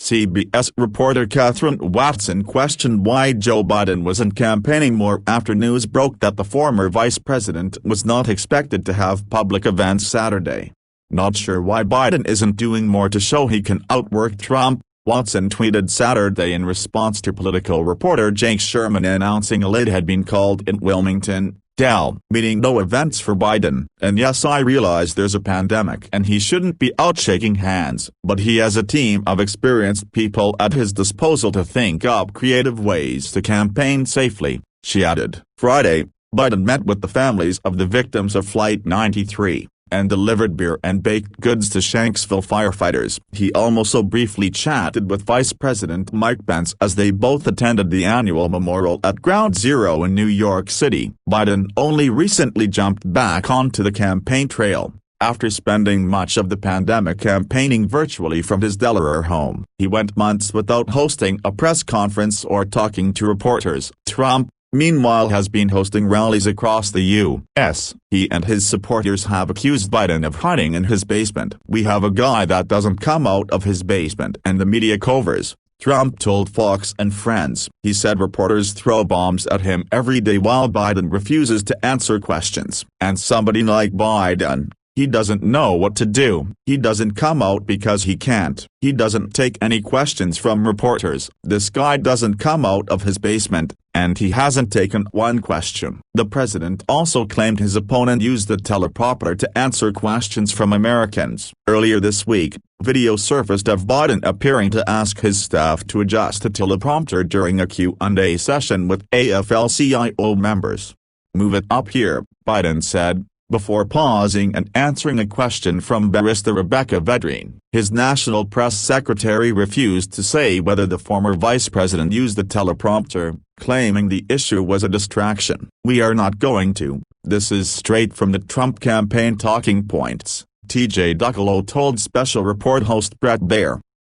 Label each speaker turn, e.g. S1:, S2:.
S1: CBS reporter Catherine Watson questioned why Joe Biden wasn't campaigning more after news broke that the former vice president was not expected to have public events Saturday. Not sure why Biden isn't doing more to show he can outwork Trump, Watson tweeted Saturday in response to political reporter Jake Sherman announcing a lid had been called in Wilmington, Del, meaning no events for Biden. And yes, I realize there's a pandemic and he shouldn't be out shaking hands, but he has a team of experienced people at his disposal to think up creative ways to campaign safely, she added. Friday, Biden met with the families of the victims of Flight 93, and delivered beer and baked goods to Shanksville firefighters. He also briefly chatted with Vice President Mike Pence as they both attended the annual memorial at Ground Zero in New York City. Biden only recently jumped back onto the campaign trail, after spending much of the pandemic campaigning virtually from his Delaware home. He went months without hosting a press conference or talking to reporters. Trump, meanwhile, has been hosting rallies across the U.S. He and his supporters have accused Biden of hiding in his basement. "We have a guy that doesn't come out of his basement and the media covers," Trump told Fox and Friends. He said reporters throw bombs at him every day while Biden refuses to answer questions. And somebody like Biden, he doesn't know what to do. He doesn't come out because he can't. He doesn't take any questions from reporters. This guy doesn't come out of his basement, and he hasn't taken one question. The president also claimed his opponent used the teleprompter to answer questions from Americans. Earlier this week, video surfaced of Biden appearing to ask his staff to adjust the teleprompter during a Q&A session with AFL-CIO members. "Move it up here," Biden said, before pausing and answering a question from barrister Rebecca Vedrine. His national press secretary refused to say whether the former vice president used the teleprompter, claiming the issue was a distraction. "We are not going to. This is straight from the Trump campaign talking points," TJ Duckolo told special report host Brett Baier.